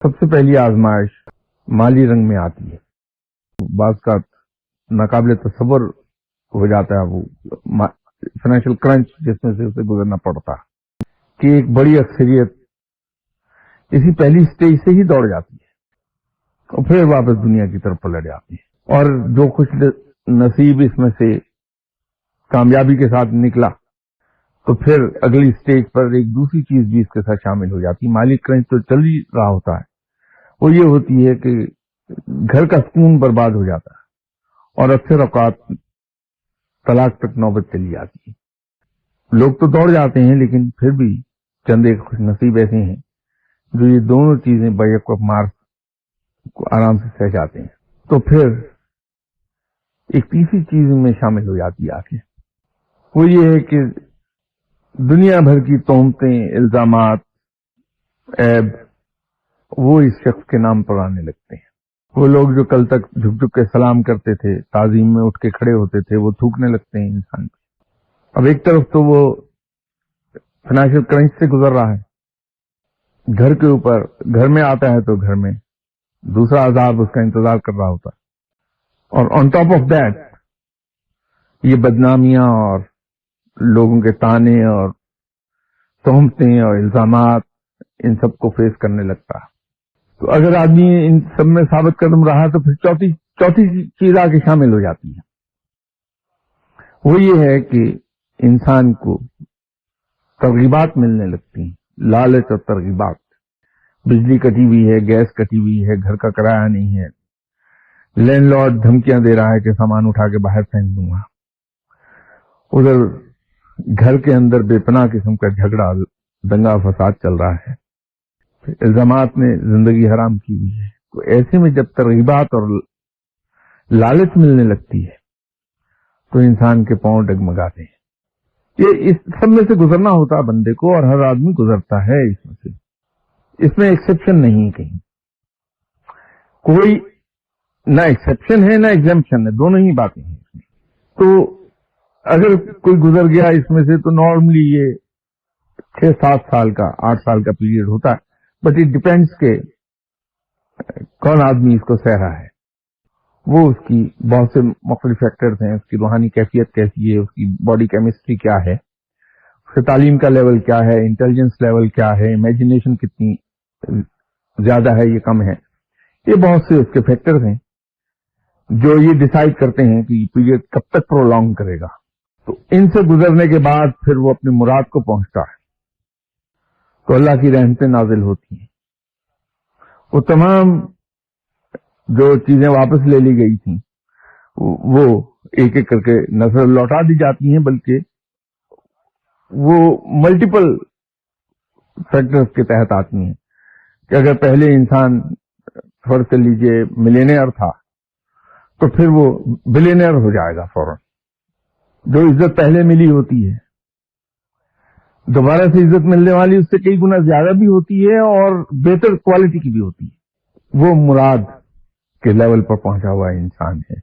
سب سے پہلی آزمائش مالی رنگ میں آتی ہے. بعض کا ناقابل تصور ہو جاتا ہے وہ فائنینشیل کرنچ جس میں سے اسے گزرنا پڑتا ہے کہ ایک بڑی اکثریت اسی پہلی سٹیج سے ہی دوڑ جاتی ہے اور پھر واپس دنیا کی طرف پلٹ جاتی ہے. اور جو خوش نصیب اس میں سے کامیابی کے ساتھ نکلا تو پھر اگلی سٹیج پر ایک دوسری چیز بھی اس کے ساتھ شامل ہو جاتی ہے. مالی کرنچ تو چل ہی رہا ہوتا ہے، وہ یہ ہوتی ہے کہ گھر کا سکون برباد ہو جاتا ہے اور اکثر اوقات طلاق تک نوبت چلی جاتی ہے. لوگ تو دوڑ جاتے ہیں لیکن پھر بھی چند ایک خوش نصیب ایسے ہیں جو یہ دونوں چیزیں بیک وقت مار کو آرام سے سہ جاتے ہیں. تو پھر ایک تیسری چیز میں شامل ہو جاتی ہے آخر، وہ یہ ہے کہ دنیا بھر کی تہمتیں، الزامات، عیب وہ اس شخص کے نام پر آنے لگتے ہیں. وہ لوگ جو کل تک جھک جھک کے سلام کرتے تھے، تعظیم میں اٹھ کے کھڑے ہوتے تھے، وہ تھوکنے لگتے ہیں انسان پہ. اب ایک طرف تو وہ فائنینشیل کرنچ سے گزر رہا ہے، گھر کے اوپر گھر میں آتا ہے تو گھر میں دوسرا عذاب اس کا انتظار کر رہا ہوتا ہے، اور آن ٹاپ آف دیٹ یہ بدنامیاں اور لوگوں کے تانے اور تہمتیں اور الزامات ان سب کو فیس کرنے لگتا ہے. تو اگر آدمی ان سب میں ثابت قدم رہا تو پھر چوتھی چیز آ کے شامل ہو جاتی ہے. وہ یہ ہے کہ انسان کو ترغیبات ملنے لگتی ہیں، لالچ اور ترغیبات. بجلی کٹی ہوئی ہے، گیس کٹی ہوئی ہے، گھر کا کرایہ نہیں ہے، لینڈ لارڈ دھمکیاں دے رہا ہے کہ سامان اٹھا کے باہر پھینک دوں گا. ادھر گھر کے اندر بے پناہ قسم کا جھگڑا، دنگا فساد چل رہا ہے، الزامات نے زندگی حرام کی ہوئی ہے. تو ایسے میں جب ترغیبات اور لالچ ملنے لگتی ہے تو انسان کے پاؤں ڈگمگاتے ہیں. یہ اس سب میں سے گزرنا ہوتا ہے بندے کو، اور ہر آدمی گزرتا ہے اس میں سے. اس میں ایکسیپشن نہیں، کہیں کوئی نہ ایکسیپشن ہے نہ ایگزمپشن ہے، دونوں ہی باتیں ہیں اس میں. تو اگر کوئی گزر گیا اس میں سے تو نارملی یہ 6-7 سال کا 8 سال کا پیریڈ ہوتا ہے. بٹ اٹ ڈپینڈس کہ کون آدمی اس کو سہ رہا ہے. وہ اس کی بہت سے مختلف فیکٹرز ہیں، اس کی روحانی کیفیت کیسی ہے، اس کی باڈی کیمسٹری کیا ہے، اس کے تعلیم کا لیول کیا ہے، انٹیلیجنس لیول کیا ہے، امیجنیشن کتنی زیادہ ہے یہ کم ہے. یہ بہت سے اس کے فیکٹرز ہیں جو یہ ڈیسائیڈ کرتے ہیں کہ یہ پیریڈ کب تک پرولونگ کرے گا. تو ان سے گزرنے کے بعد پھر وہ اپنی مراد کو پہنچتا ہے تو اللہ کی رحمتیں نازل ہوتی ہیں. وہ تمام جو چیزیں واپس لے لی گئی تھیں وہ ایک ایک کر کے نظر لوٹا دی جاتی ہیں، بلکہ وہ ملٹیپل فیکٹرز کے تحت آتی ہیں. کہ اگر پہلے انسان فرض کر لیجئے ملینئر تھا تو پھر وہ بلینئر ہو جائے گا فوراً. جو عزت پہلے ملی ہوتی ہے دوبارہ سے عزت ملنے والی اس سے کئی گنا زیادہ بھی ہوتی ہے اور بہتر کوالٹی کی بھی ہوتی ہے. وہ مراد کے لیول پر پہنچا ہوا انسان ہے.